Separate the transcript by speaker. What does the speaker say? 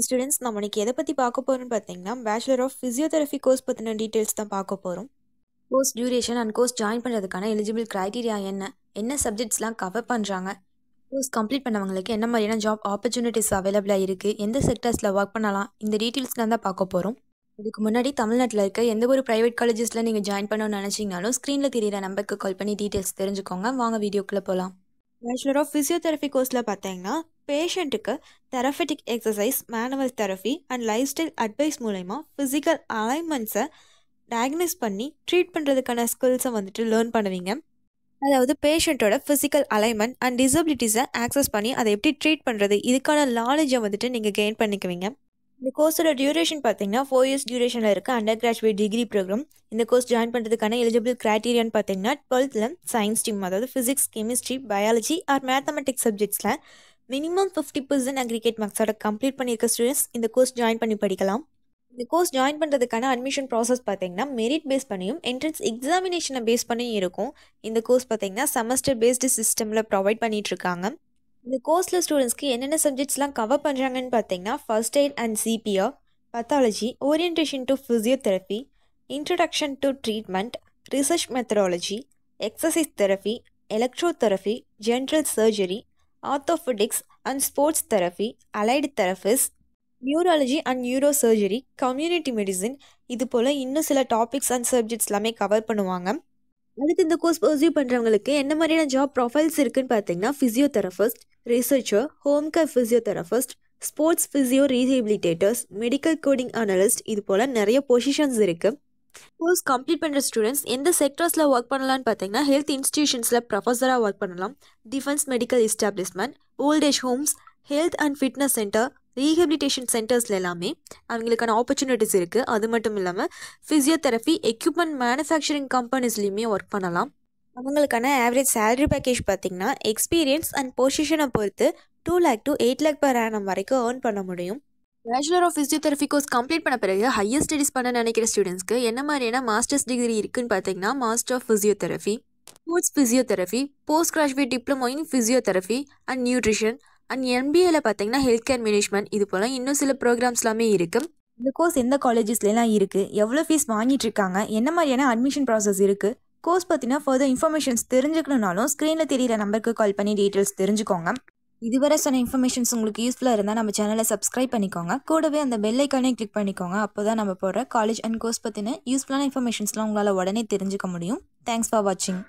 Speaker 1: Students நம்ம இன்னைக்கு எதை பற்றி பார்க்க போகிறோம்னு பார்த்தீங்கன்னா பேச்சுலர் ஆஃப் ஃபிசியோதெரபி கோர்ஸ் பற்றின டீட்டெயில்ஸ் தான் பார்க்க போகிறோம். Course duration and course join பண்ணுறதுக்கான எலிஜிபிள் க்ரைட்டீரியா என்ன சப்ஜெக்ட்ஸ்லாம் கவர் பண்ணுறாங்க, கோர்ஸ் கம்ப்ளீட் பண்ணவங்களுக்கு என்ன மாதிரியான ஜாப் ஆப்பர்ச்சுனிட்டிஸ் அவைலபிளாக இருக்குது, எந்த செக்டர்ஸில் ஒர்க் பண்ணலாம், இந்த டீட்டெயில்ஸ்லாம் தான் பார்க்க போகிறோம். இதுக்கு முன்னாடி தமிழ்நாட்டில் இருக்க எந்த ஒரு ப்ரைவேட் காலேஜஸில் நீங்கள் ஜாயின் பண்ணணும்னு நினச்சிங்கனாலும் ஸ்க்ரீனில் தெரியிற நம்பருக்கு கால் பண்ணி டீட்டெயில்ஸ் தெரிஞ்சுக்கோங்க. வாங்க வீடியோக்குள்ளே போகலாம். பேச்சுலர் ஆஃப் ஃபிசியோதெரபி கோர்ஸில் பார்த்தீங்கன்னா பேஷண்ட்டுக்கு therapeutic exercise, manual therapy and lifestyle advice மூலயமா ஃபிசிக்கல் அலைன்மெண்ட்ஸை டயக்னைஸ் பண்ணி ட்ரீட் பண்ணுறதுக்கான ஸ்கில்ஸை லேர்ன் பண்ணுவீங்க. அதாவது பேஷண்ட்டோட ஃபிசிக்கல் அலைன்மெண்ட் அண்ட் டிசபிலிட்டிஸை ஆக்சஸ் பண்ணி அதை எப்படி ட்ரீட் பண்ணுறது, இதுக்கான நாலேஜை நீங்கள் கெயின் பண்ணிக்குவீங்க. இந்த கோர்ஸோட டியூரேஷன் பார்த்தீங்கன்னா 4 years டியூரேஷனில் இருக்க அண்டர் கிராஜுவேட் டிகிரி ப்ரோக்ராம். இந்த கோர்ஸ் ஜாயின் பண்ணுறதுக்கான எலிஜிபிள் க்ரைட்டீரியான்னு பார்த்தீங்கன்னா 12th சயின்ஸ் ஸ்ட்ரீம், அதாவது physics, chemistry, biology or mathematics சப்ஜெக்ட்ஸில் மினிமம் 50% அக்ரிகேட் மார்க்ஸோட கம்ப்ளீட் பண்ணியிருக்க ஸ்டூடெண்ட்ஸ் இந்த கோர்ஸ் ஜாயின் பண்ணி படிக்கலாம். இந்த கோர்ஸ் ஜாயின் பண்ணுறதுக்கான அட்மிஷன் ப்ராசஸ் பார்த்தீங்கன்னா மெரிட் பேஸ் பண்ணியும் என்ட்ரன்ஸ் எக்ஸாமினேஷனை பேஸ் பண்ணியும் இருக்கும். இந்த கோர்ஸ் பார்த்தீங்கன்னா செமஸ்டர் பேஸ்டு சிஸ்டமில் ப்ரொவைட் பண்ணிகிட்ருக்காங்க. இந்த கோர்ஸில் ஸ்டூடெண்ட்ஸ்க்கு என்னென்ன சப்ஜெக்ட்ஸ்லாம் கவர் பண்ணுறாங்கன்னு பார்த்தீங்கன்னா first aid and CPR, pathology, orientation to physiotherapy, introduction to treatment, research methodology, exercise therapy, electrotherapy, general surgery, orthopaedics and sports therapy, allied therapies, neurology and neurosurgery, community medicine, இது போல் இன்னும் சில topics and subjects எல்லாமே cover பண்ணுவாங்க. அடுத்து இந்த course pursue பண்ணுறவங்களுக்கு என்ன மாதிரியான ஜாப் ப்ரொஃபைல்ஸ் இருக்குன்னு பார்த்தீங்கன்னா physiotherapist, researcher, home care physiotherapist, sports physio rehabilitators, medical coding analyst, இது போல் நிறைய பொசிஷன்ஸ் இருக்குது. கோர்ஸ் கம்ப்ளீட் பண்ணுற ஸ்டூடெண்ட்ஸ் எந்த செக்டர்ஸில் ஒர்க் பண்ணலான்னு பார்த்தீங்கன்னா ஹெல்த் இன்ஸ்டிடியூஷன்ஸில் ப்ரொஃபஸராக ஒர்க் பண்ணலாம், defence medical establishment, old age homes, health and fitness centre, rehabilitation சென்டர்ஸில் எல்லாமே அவங்களுக்கான ஆப்பர்ச்சுனிட்டிஸ் இருக்குது. அது மட்டும் இல்லாமல் ஃபிசியோதெரபி எக்யூப்மெண்ட் மேனுஃபேக்சரிங் கம்பெனிஸ்லையுமே ஒர்க் பண்ணலாம். அவங்களுக்கான ஆவரேஜ் சேலரி பேக்கேஜ் பார்த்திங்கன்னா எக்ஸ்பீரியன்ஸ் அண்ட் பொசிஷனை பொறுத்து 2 lakh to 8 lakh per annum வரைக்கும் ஏர்ன் பண்ண முடியும். Bachelor of physiotherapy course complete பண்ண பிறகு ஹையர் ஸ்டடீஸ் பண்ண நினைக்கிற ஸ்டூடெண்ட்ஸ்க்கு என்ன மாதிரியான மாஸ்டர்ஸ் டிகிரி இருக்குன்னு பார்த்தீங்கன்னா master of physiotherapy, sports physiotherapy, post graduate diploma in physiotherapy and nutrition and எம்பிஏல பார்த்தீங்கன்னா ஹெல்த் கேர் மேனேஜ்மெண்ட், இது போல் இன்னும் சில ப்ரோக்ராம்ஸ் எல்லாமே இருக்குது. இந்த கோர்ஸ் எந்த காலேஜஸ்லாம் இருக்குது, எவ்வளோ ஃபீஸ் வாங்கிட்டு இருக்காங்க, என்ன மாதிரியான அட்மிஷன் ப்ராசஸ் இருக்குது, கோர்ஸ் பற்றினா ஃபர்தர் இன்ஃபர்மேஷன்ஸ் தெரிஞ்சுக்கணுன்னாலும் ஸ்க்ரீனில் தெரியிற நம்பருக்கு கால் பண்ணி டீட்டெயில்ஸ் தெரிஞ்சுக்கோங்க. இதுவரை சொன்ன இன்ஃபர்மேஷன்ஸ் உங்களுக்கு யூஸ்ஃபுல்லாக இருந்தால் நம்ம சேனலை சப்ஸ்கிரைப் பண்ணிக்கோங்க. கூடவே அந்த பெல் ஐக்கானே கிளிக் பண்ணிக்கோங்க. அப்போ தான் நம்ம போடுற காலேஜ் அண்ட் கோர்ஸ் பற்றின யூஸ்ஃபுல்லான இன்ஃபர்மேஷன்ஸ்லாம் உங்களால் உடனே தெரிஞ்சுக்க முடியும். தேங்க்ஸ் ஃபார் வாட்சிங்.